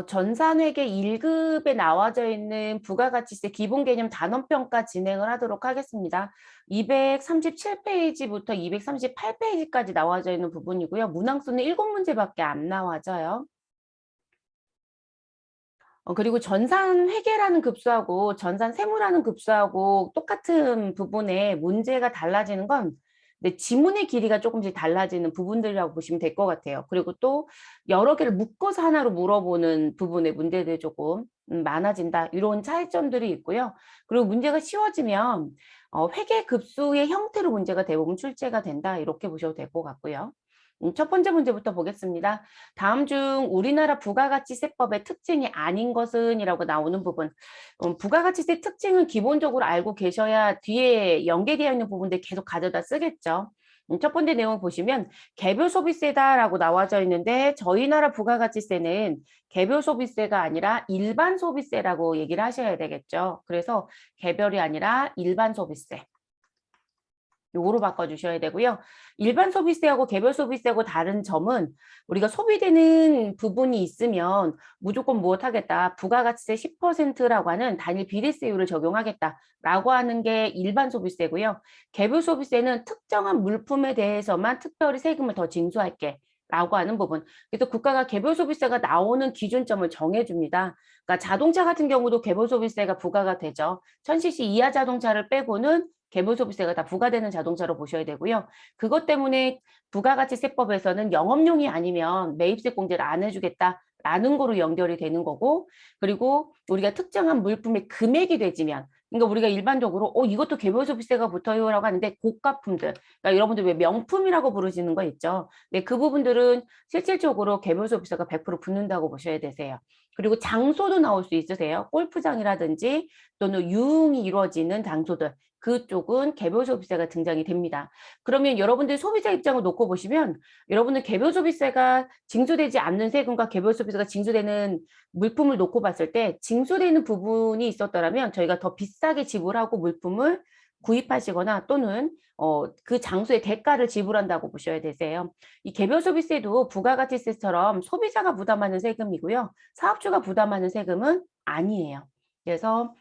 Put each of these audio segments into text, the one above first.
전산회계 1급에 나와져 있는 부가가치세 기본개념 단원평가 진행을 하도록 하겠습니다. 237페이지부터 238페이지까지 나와져 있는 부분이고요. 문항수는 7문제밖에 안 나와져요. 그리고 전산회계라는 급수하고 전산세무라는 급수하고 똑같은 부분에 문제가 달라지는 건 지문의 길이가 조금씩 달라지는 부분들이라고 보시면 될 것 같아요. 그리고 또 여러 개를 묶어서 하나로 물어보는 부분의 문제들이 조금 많아진다. 이런 차이점들이 있고요. 그리고 문제가 쉬워지면 회계 급수의 형태로 문제가 대부분 출제가 된다. 이렇게 보셔도 될 것 같고요. 첫 번째 문제부터 보겠습니다. 다음 중 우리나라 부가가치세법의 특징이 아닌 것은 이라고 나오는 부분. 부가가치세 특징은 기본적으로 알고 계셔야 뒤에 연계되어 있는 부분들 계속 가져다 쓰겠죠. 첫 번째 내용 보시면 개별 소비세다라고 나와져 있는데 저희 나라 부가가치세는 개별 소비세가 아니라 일반 소비세라고 얘기를 하셔야 되겠죠. 그래서 개별이 아니라 일반 소비세. 요거로 바꿔주셔야 되고요. 일반 소비세하고 개별 소비세하고 다른 점은 우리가 소비되는 부분이 있으면 무조건 무엇하겠다. 부가가치세 10%라고 하는 단일 비례세율을 적용하겠다라고 하는 게 일반 소비세고요. 개별 소비세는 특정한 물품에 대해서만 특별히 세금을 더 징수할게. 라고 하는 부분. 그래서 국가가 개별 소비세가 나오는 기준점을 정해줍니다. 그러니까 자동차 같은 경우도 개별 소비세가 부과가 되죠. 1000cc 이하 자동차를 빼고는 개별 소비세가 다 부과되는 자동차로 보셔야 되고요. 그것 때문에 부가가치세법에서는 영업용이 아니면 매입세 공제를 안 해주겠다라는 거로 연결이 되는 거고, 그리고 우리가 특정한 물품의 금액이 되지면, 그러니까 우리가 일반적으로 이것도 개별 소비세가 붙어요라고 하는데 고가품들, 그러니까 여러분들 왜 명품이라고 부르시는 거 있죠? 네, 그 부분들은 실질적으로 개별 소비세가 100% 붙는다고 보셔야 되세요. 그리고 장소도 나올 수 있으세요. 골프장이라든지 또는 유흥이 이루어지는 장소들. 그쪽은 개별 소비세가 등장이 됩니다. 그러면 여러분들 소비자 입장을 놓고 보시면 여러분들 개별 소비세가 징수되지 않는 세금과 개별 소비세가 징수되는 물품을 놓고 봤을 때 징수되는 부분이 있었더라면 저희가 더 비싸게 지불하고 물품을 구입하시거나 또는 그 장소의 대가를 지불한다고 보셔야 되세요. 이 개별 소비세도 부가가치세처럼 소비자가 부담하는 세금이고요. 사업주가 부담하는 세금은 아니에요. 그래서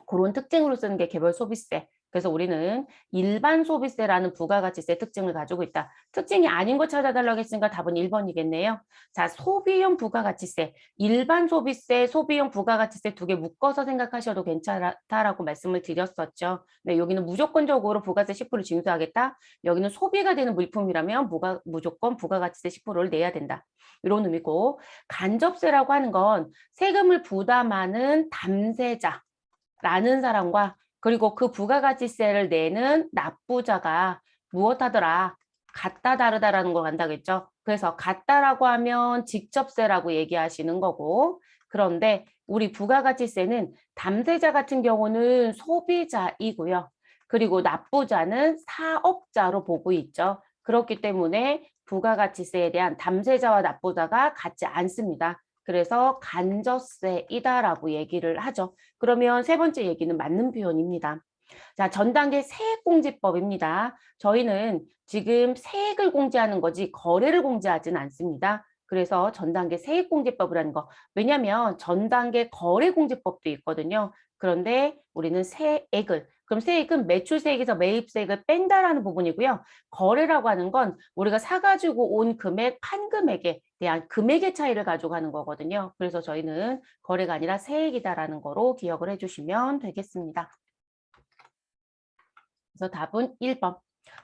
그런 특징으로 쓰는 게 개별 소비세. 그래서 우리는 일반 소비세라는 부가가치세 특징을 가지고 있다. 특징이 아닌 거 찾아달라고 했으니까 답은 1번이겠네요. 자, 소비용 부가가치세, 일반 소비세, 소비용 부가가치세 두 개 묶어서 생각하셔도 괜찮다라고 말씀을 드렸었죠. 네, 여기는 무조건적으로 부가세 10% 징수하겠다. 여기는 소비가 되는 물품이라면 무조건 부가가치세 10%를 내야 된다. 이런 의미고, 간접세라고 하는 건 세금을 부담하는 담세자. 라는 사람과 그리고 그 부가가치세를 내는 납부자가 무엇하더라? 같다 다르다라는 걸 간다겠죠. 그래서 같다라고 하면 직접세라고 얘기하시는 거고 그런데 우리 부가가치세는 담세자 같은 경우는 소비자이고요. 그리고 납부자는 사업자로 보고 있죠. 그렇기 때문에 부가가치세에 대한 담세자와 납부자가 같지 않습니다. 그래서 간접세이다라고 얘기를 하죠. 그러면 세 번째 얘기는 맞는 표현입니다. 자, 전단계 세액공제법입니다. 저희는 지금 세액을 공제하는 거지 거래를 공제하지는 않습니다. 그래서 전단계 세액공제법이라는 거. 왜냐하면 전단계 거래공제법도 있거든요. 그런데 우리는 세액을 그럼 세액은 매출세액에서 매입세액을 뺀다라는 부분이고요. 거래라고 하는 건 우리가 사가지고 온 금액, 판 금액에 대한 금액의 차이를 가져가는 거거든요. 그래서 저희는 거래가 아니라 세액이다라는 거로 기억을 해주시면 되겠습니다. 그래서 답은 1번.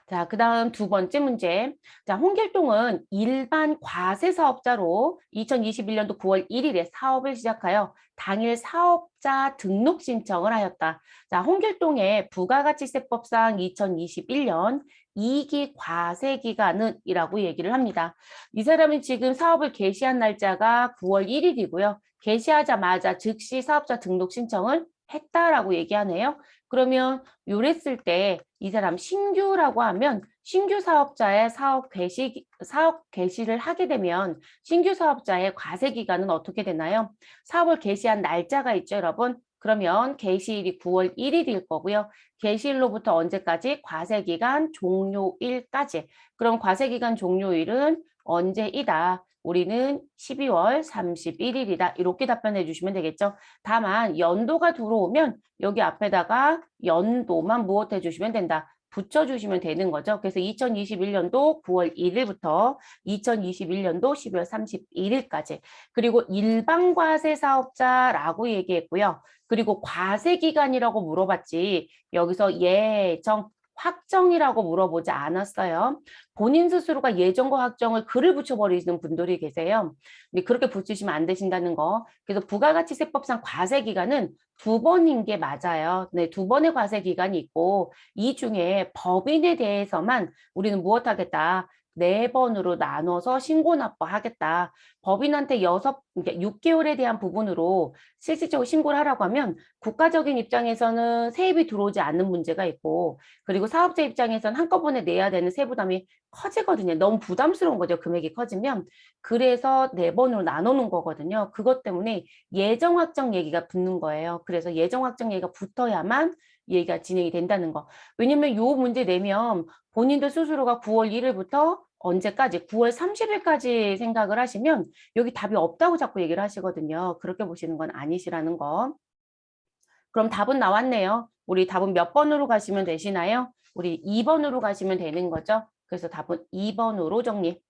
자, 그 다음 두 번째 문제. 자, 홍길동은 일반 과세 사업자로 2021년도 9월 1일에 사업을 시작하여 당일 사업자 등록 신청을 하였다. 자, 홍길동의 부가가치세법상 2021년 2기 과세 기간은 이라고 얘기를 합니다. 이 사람은 지금 사업을 개시한 날짜가 9월 1일이고요. 개시하자마자 즉시 사업자 등록 신청을 했다라고 얘기하네요. 그러면 요랬을 때 이 사람 신규라고 하면 신규 사업자의 사업 개시를 하게 되면 신규 사업자의 과세 기간은 어떻게 되나요? 사업을 개시한 날짜가 있죠, 여러분. 그러면 개시일이 9월 1일일 거고요. 개시일로부터 언제까지? 과세 기간 종료일까지. 그럼 과세 기간 종료일은 언제이다? 우리는 12월 31일이다. 이렇게 답변해 주시면 되겠죠. 다만 연도가 들어오면 여기 앞에다가 연도만 무엇해 주시면 된다. 붙여주시면 되는 거죠. 그래서 2021년도 9월 1일부터 2021년도 12월 31일까지. 그리고 일반 과세 사업자라고 얘기했고요. 그리고 과세 기간이라고 물어봤지. 여기서 예정, 확정이라고 물어보지 않았어요. 본인 스스로가 예정과 확정을 글을 붙여버리시는 분들이 계세요. 근데 그렇게 붙이시면 안 되신다는 거. 그래서 부가가치세법상 과세 기간은 두 번인 게 맞아요. 네, 두 번의 과세 기간이 있고 이 중에 법인에 대해서만 우리는 무엇 하겠다. 네 번으로 나눠서 신고 납부하겠다. 법인한테 6개월에 대한 부분으로 실질적으로 신고를 하라고 하면 국가적인 입장에서는 세입이 들어오지 않는 문제가 있고 그리고 사업자 입장에서는 한꺼번에 내야 되는 세부담이 커지거든요. 너무 부담스러운 거죠. 금액이 커지면. 그래서 네 번으로 나누는 거거든요. 그것 때문에 예정 확정 얘기가 붙는 거예요. 그래서 예정 확정 얘기가 붙어야만 얘기가 진행이 된다는 거. 왜냐면 요 문제 내면 본인도 스스로가 9월 1일부터 언제까지? 9월 30일까지 생각을 하시면 여기 답이 없다고 자꾸 얘기를 하시거든요. 그렇게 보시는 건 아니시라는 거. 그럼 답은 나왔네요. 우리 답은 몇 번으로 가시면 되시나요? 우리 2번으로 가시면 되는 거죠. 그래서 답은 2번으로 정리.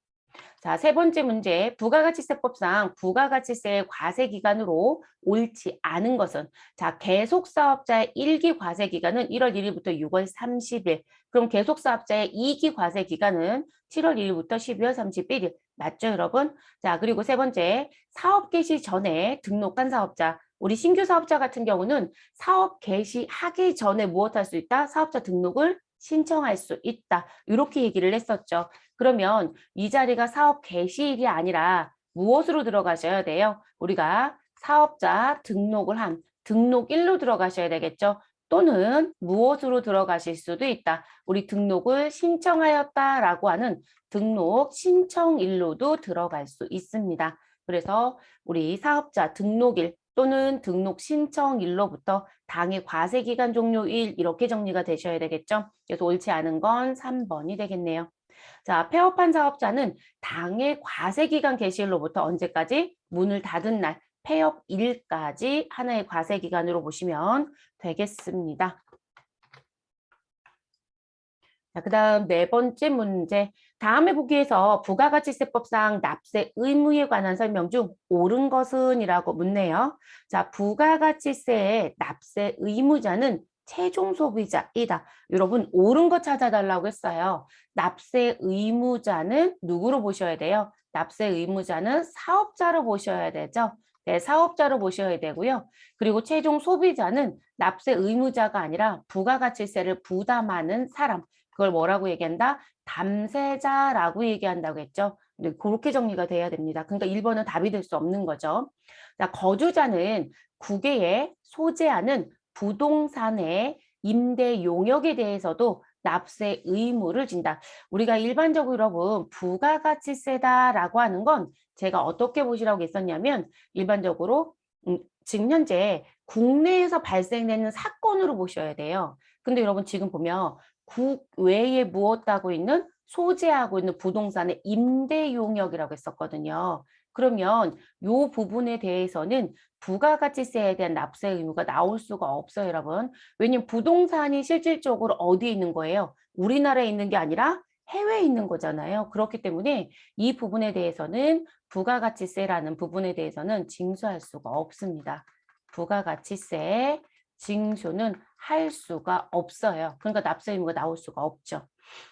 자, 세 번째 문제. 부가가치세법상 부가가치세의 과세기간으로 옳지 않은 것은 자, 계속사업자의 1기 과세기간은 1월 1일부터 6월 30일. 그럼 계속사업자의 2기 과세기간은 7월 1일부터 12월 31일. 맞죠, 여러분? 자, 그리고 세 번째. 사업 개시 전에 등록한 사업자. 우리 신규 사업자 같은 경우는 사업 개시하기 전에 무엇할 수 있다? 사업자 등록을 신청할 수 있다. 이렇게 얘기를 했었죠. 그러면 이 자리가 사업 개시일이 아니라 무엇으로 들어가셔야 돼요? 우리가 사업자 등록을 한 등록일로 들어가셔야 되겠죠? 또는 무엇으로 들어가실 수도 있다. 우리 등록을 신청하였다라고 하는 등록 신청일로도 들어갈 수 있습니다. 그래서 우리 사업자 등록일 또는 등록 신청일로부터 당해 과세기간 종료일 이렇게 정리가 되셔야 되겠죠? 그래서 옳지 않은 건 3번이 되겠네요. 자, 폐업한 사업자는 당해 과세기간 개시일로부터 언제까지? 문을 닫은 날, 폐업일까지 하나의 과세기간으로 보시면 되겠습니다. 자, 그 다음 네 번째 문제. 다음에 보기에서 부가가치세법상 납세 의무에 관한 설명 중 옳은 것은? 이라고 묻네요. 자, 부가가치세의 납세 의무자는 최종 소비자이다. 여러분, 옳은 거 찾아달라고 했어요. 납세 의무자는 누구로 보셔야 돼요? 납세 의무자는 사업자로 보셔야 되죠. 네, 사업자로 보셔야 되고요. 그리고 최종 소비자는 납세 의무자가 아니라 부가가치세를 부담하는 사람. 그걸 뭐라고 얘기한다? 담세자라고 얘기한다고 했죠. 네, 그렇게 정리가 돼야 됩니다. 그러니까 1번은 답이 될 수 없는 거죠. 자, 거주자는 국외에 소재하는 부동산의 임대 용역에 대해서도 납세 의무를 진다. 우리가 일반적으로 여러분 부가가치세다라고 하는 건 제가 어떻게 보시라고 했었냐면 일반적으로 지금 현재 국내에서 발생되는 사건으로 보셔야 돼요. 근데 여러분 지금 보면 국외에 무엇하고 있는 소재하고 있는 부동산의 임대 용역이라고 했었거든요. 그러면 이 부분에 대해서는 부가가치세에 대한 납세 의무가 나올 수가 없어요, 여러분. 왜냐면 부동산이 실질적으로 어디에 있는 거예요? 우리나라에 있는 게 아니라 해외에 있는 거잖아요. 그렇기 때문에 이 부분에 대해서는 부가가치세라는 부분에 대해서는 징수할 수가 없습니다. 부가가치세 징수는 할 수가 없어요. 그러니까 납세 의무가 나올 수가 없죠.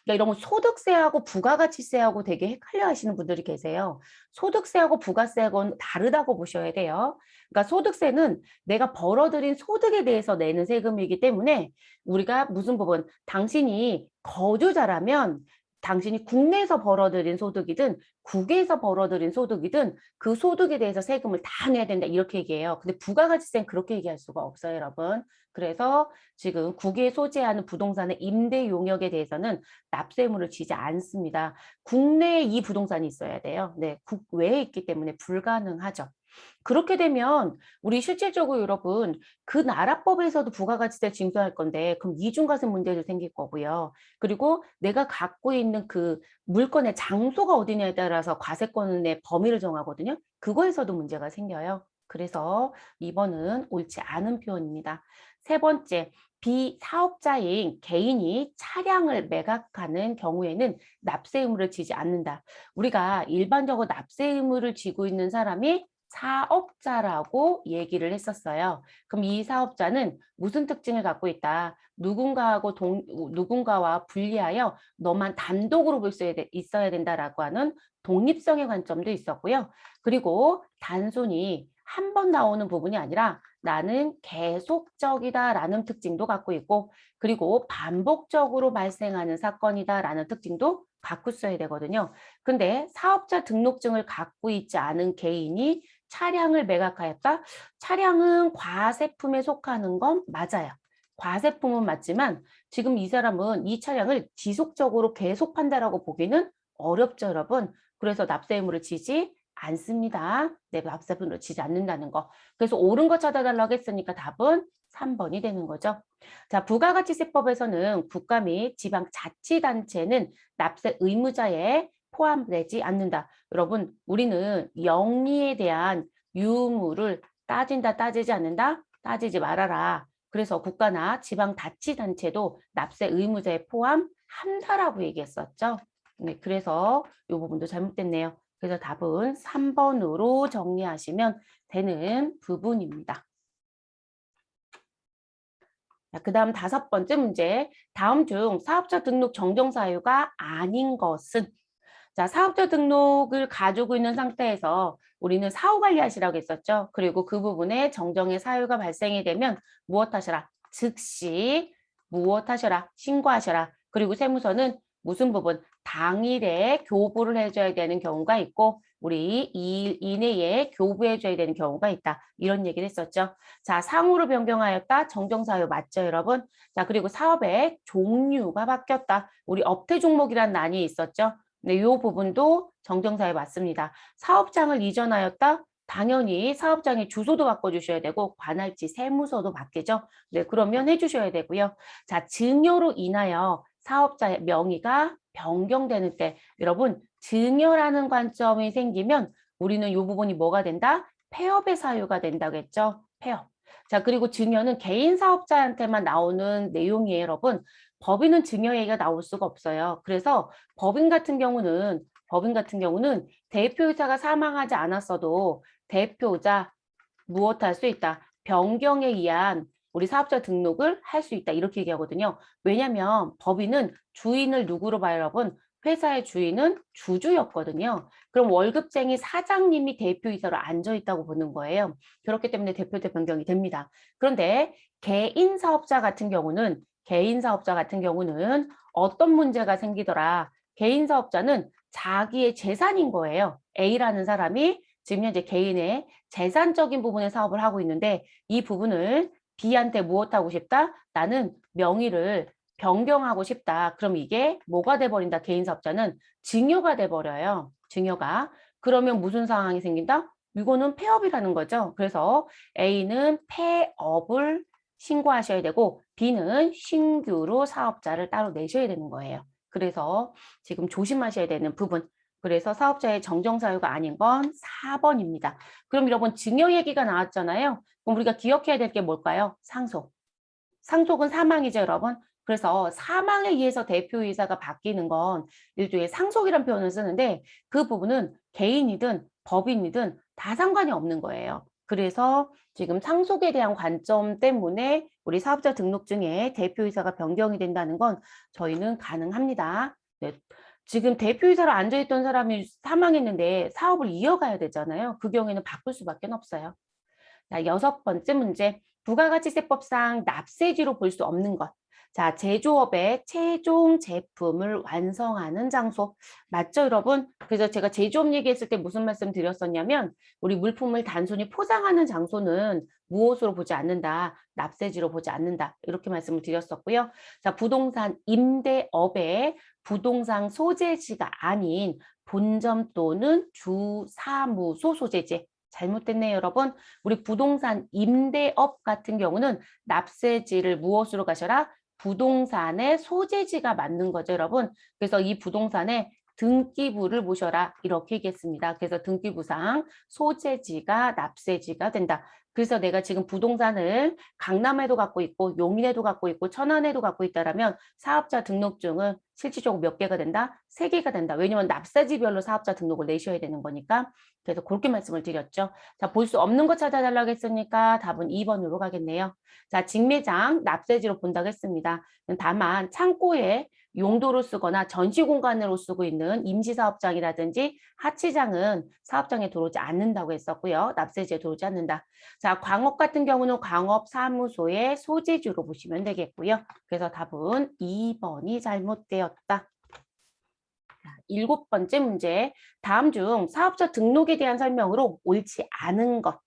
그러니까 이런 소득세하고 부가가치세하고 되게 헷갈려 하시는 분들이 계세요. 소득세하고 부가세하고는 다르다고 보셔야 돼요. 그러니까 소득세는 내가 벌어들인 소득에 대해서 내는 세금이기 때문에 우리가 무슨 부분, 당신이 거주자라면 당신이 국내에서 벌어들인 소득이든 국외에서 벌어들인 소득이든 그 소득에 대해서 세금을 다 내야 된다 이렇게 얘기해요. 근데 부가가치세는 그렇게 얘기할 수가 없어요, 여러분. 그래서 지금 국외에 소재하는 부동산의 임대 용역에 대해서는 납세 의무를 지지 않습니다. 국내에 이 부동산이 있어야 돼요. 네, 국외에 있기 때문에 불가능하죠. 그렇게 되면 우리 실질적으로 여러분 그 나라 법에서도 부가가치세를 징수할 건데 그럼 이중과세 문제도 생길 거고요. 그리고 내가 갖고 있는 그 물건의 장소가 어디냐에 따라서 과세권의 범위를 정하거든요. 그거에서도 문제가 생겨요. 그래서 2번은 옳지 않은 표현입니다. 세 번째, 비사업자인 개인이 차량을 매각하는 경우에는 납세 의무를 지지 않는다. 우리가 일반적으로 납세 의무를 지고 있는 사람이 사업자라고 얘기를 했었어요. 그럼 이 사업자는 무슨 특징을 갖고 있다? 누군가와 분리하여 너만 단독으로 볼 수 있어야 된다라고 하는 독립성의 관점도 있었고요. 그리고 단순히 한 번 나오는 부분이 아니라 나는 계속적이다라는 특징도 갖고 있고 그리고 반복적으로 발생하는 사건이다라는 특징도 갖고 있어야 되거든요. 근데 사업자 등록증을 갖고 있지 않은 개인이 차량을 매각하였다? 차량은 과세품에 속하는 건 맞아요. 과세품은 맞지만 지금 이 사람은 이 차량을 지속적으로 계속 판다라고 보기는 어렵죠, 여러분. 그래서 납세 의무를 지지 않습니다. 네, 납세 의무를 지지 않는다는 거. 그래서 옳은 거 찾아달라고 했으니까 답은 3번이 되는 거죠. 자, 부가가치세법에서는 국가 및 지방자치단체는 납세 의무자에 포함되지 않는다. 여러분, 우리는 영리에 대한 유무를 따진다, 따지지 않는다? 따지지 말아라. 그래서 국가나 지방자치단체도 납세 의무자에 포함한다라고 얘기했었죠. 네, 그래서 이 부분도 잘못됐네요. 그래서 답은 3번으로 정리하시면 되는 부분입니다. 그 다음 5번째 문제. 다음 중 사업자 등록 정정 사유가 아닌 것은? 자, 사업자 등록을 가지고 있는 상태에서 우리는 사후관리하시라고 했었죠. 그리고 그 부분에 정정의 사유가 발생이 되면 무엇 하셔라? 즉시 무엇 하셔라? 신고하셔라. 그리고 세무서는 무슨 부분? 당일에 교부를 해줘야 되는 경우가 있고 우리 2일 이내에 교부해줘야 되는 경우가 있다. 이런 얘기를 했었죠. 자, 상호를 변경하였다. 정정사유 맞죠, 여러분? 자, 그리고 사업의 종류가 바뀌었다. 우리 업태 종목이란 난이 있었죠. 네, 이 부분도 정정사유 맞습니다. 사업장을 이전하였다. 당연히 사업장의 주소도 바꿔주셔야 되고 관할지 세무서도 바뀌죠. 네, 그러면 해주셔야 되고요. 자, 증여로 인하여 사업자의 명의가 변경되는 때 여러분 증여라는 관점이 생기면 우리는 이 부분이 뭐가 된다? 폐업의 사유가 된다고 했죠. 폐업. 자, 그리고 증여는 개인 사업자한테만 나오는 내용이에요, 여러분. 법인은 증여 얘기가 나올 수가 없어요. 그래서 법인 같은 경우는 대표이사가 사망하지 않았어도 대표자 무엇 할 수 있다. 변경에 의한 우리 사업자 등록을 할 수 있다. 이렇게 얘기하거든요. 왜냐하면 법인은 주인을 누구로 봐요, 여러분? 회사의 주인은 주주였거든요. 그럼 월급쟁이 사장님이 대표이사로 앉아있다고 보는 거예요. 그렇기 때문에 대표자 변경이 됩니다. 그런데 개인 사업자 같은 경우는 어떤 문제가 생기더라. 개인 사업자는 자기의 재산인 거예요. A라는 사람이 지금 현재 개인의 재산적인 부분의 사업을 하고 있는데 이 부분을 B한테 무엇하고 싶다? 나는 명의를 변경하고 싶다. 그럼 이게 뭐가 돼버린다? 개인 사업자는 증여가 돼버려요. 증여가. 그러면 무슨 상황이 생긴다? 이거는 폐업이라는 거죠. 그래서 A는 폐업을 신고하셔야 되고 B는 신규로 사업자를 따로 내셔야 되는 거예요. 그래서 지금 조심하셔야 되는 부분. 그래서 사업자의 정정사유가 아닌 건 4번입니다. 그럼 여러분 증여 얘기가 나왔잖아요. 그럼 우리가 기억해야 될 게 뭘까요? 상속. 상속은 사망이죠, 여러분. 그래서 사망에 의해서 대표이사가 바뀌는 건 일종의 상속이라는 표현을 쓰는데 그 부분은 개인이든 법인이든 다 상관이 없는 거예요. 그래서 지금 상속에 대한 관점 때문에 우리 사업자 등록증에 대표이사가 변경이 된다는 건 저희는 가능합니다. 네. 지금 대표이사로 앉아있던 사람이 사망했는데 사업을 이어가야 되잖아요. 그 경우에는 바꿀 수밖에 없어요. 자, 6번째 문제. 부가가치세법상 납세지로 볼 수 없는 것. 자, 제조업의 최종 제품을 완성하는 장소. 맞죠, 여러분? 그래서 제가 제조업 얘기했을 때 무슨 말씀 드렸었냐면 우리 물품을 단순히 포장하는 장소는 무엇으로 보지 않는다. 납세지로 보지 않는다. 이렇게 말씀을 드렸었고요. 자, 부동산 임대업의 부동산 소재지가 아닌 본점 또는 주사무소 소재지. 잘못됐네요, 여러분. 우리 부동산 임대업 같은 경우는 납세지를 무엇으로 가셔라? 부동산의 소재지가 맞는 거죠, 여러분. 그래서 이 부동산에 등기부를 모셔라 이렇게 얘기했습니다. 그래서 등기부상 소재지가 납세지가 된다. 그래서 내가 지금 부동산을 강남에도 갖고 있고 용인에도 갖고 있고 천안에도 갖고 있다라면 사업자 등록증은 실질적으로 몇 개가 된다? 3개가 된다. 왜냐하면 납세지별로 사업자 등록을 내셔야 되는 거니까. 그래서 그렇게 말씀을 드렸죠. 자, 볼 수 없는 거 찾아달라고 했으니까 답은 2번으로 가겠네요. 자, 직매장 납세지로 본다고 했습니다. 다만 창고에 용도로 쓰거나 전시 공간으로 쓰고 있는 임시사업장이라든지 하치장은 사업장에 들어오지 않는다고 했었고요. 납세지에 들어오지 않는다. 자, 광업 같은 경우는 광업사무소의 소재지로 보시면 되겠고요. 그래서 답은 2번이 잘못되었다. 7번째 문제. 다음 중 사업자 등록에 대한 설명으로 옳지 않은 것.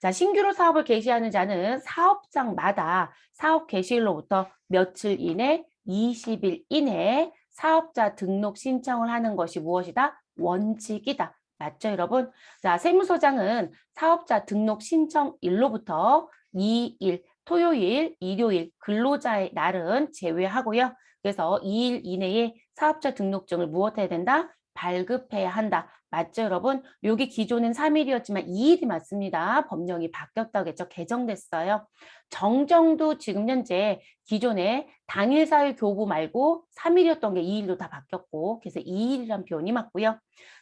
자, 신규로 사업을 개시하는 자는 사업장마다 사업 개시일로부터 며칠 이내, 20일 이내에 사업자 등록 신청을 하는 것이 무엇이다? 원칙이다. 맞죠, 여러분? 자, 세무서장은 사업자 등록 신청일로부터 2일, 토요일, 일요일, 근로자의 날은 제외하고요. 그래서 2일 이내에 사업자 등록증을 무엇해야 된다? 발급해야 한다. 맞죠, 여러분? 여기 기존은 3일이었지만 2일이 맞습니다. 법령이 바뀌었다겠죠. 개정됐어요. 정정도 지금 현재 기존에 당일 사일 교부 말고 3일이었던 게 2일로 다 바뀌었고 그래서 2일이란 표현이 맞고요.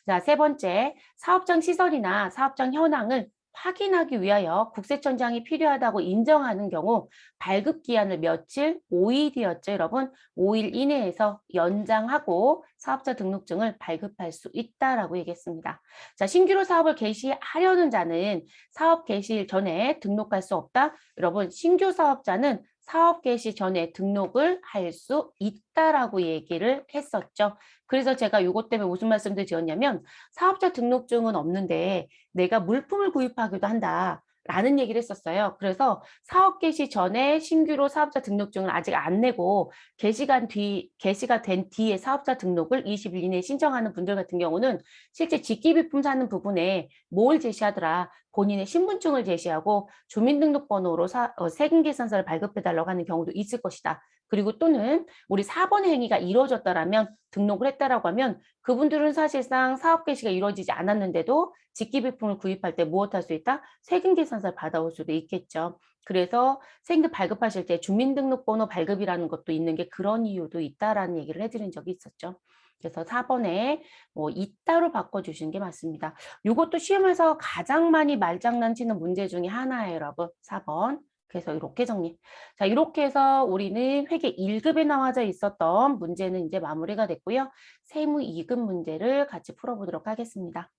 자, 세 번째, 사업장 시설이나 사업장 현황을 확인하기 위하여 국세청장이 필요하다고 인정하는 경우 발급 기한을 며칠? 5일이었죠, 여러분. 5일 이내에서 연장하고 사업자 등록증을 발급할 수 있다라고 얘기했습니다. 자, 신규로 사업을 개시하려는 자는 사업 개시 전에 등록할 수 없다. 여러분, 신규 사업자는 사업 개시 전에 등록을 할 수 있다라고 얘기를 했었죠. 그래서 제가 이것 때문에 무슨 말씀들 드렸냐면 사업자 등록증은 없는데 내가 물품을 구입하기도 한다. 라는 얘기를 했었어요. 그래서 사업 개시 전에 신규로 사업자 등록증을 아직 안 내고 개시가 된 뒤에 사업자 등록을 20일 이내에 신청하는 분들 같은 경우는 실제 직기비품 사는 부분에 뭘 제시하더라. 본인의 신분증을 제시하고 주민등록번호로 세금계산서를 발급해달라고 하는 경우도 있을 것이다. 그리고 또는 우리 4번 행위가 이루어졌다라면 등록을 했다라고 하면 그분들은 사실상 사업 개시가 이루어지지 않았는데도 직기비품을 구입할 때 무엇 할 수 있다? 세금계산서를 받아올 수도 있겠죠. 그래서 세금 발급하실 때 주민등록번호 발급이라는 것도 있는 게 그런 이유도 있다라는 얘기를 해드린 적이 있었죠. 그래서 4번에 있다로 바꿔주시는 게 맞습니다. 이것도 시험에서 가장 많이 말장난치는 문제 중에 하나예요, 여러분. 4번. 그래서 이렇게 정리. 자, 이렇게 해서 우리는 회계 1급에 나와져 있었던 문제는 이제 마무리가 됐고요. 세무 2급 문제를 같이 풀어보도록 하겠습니다.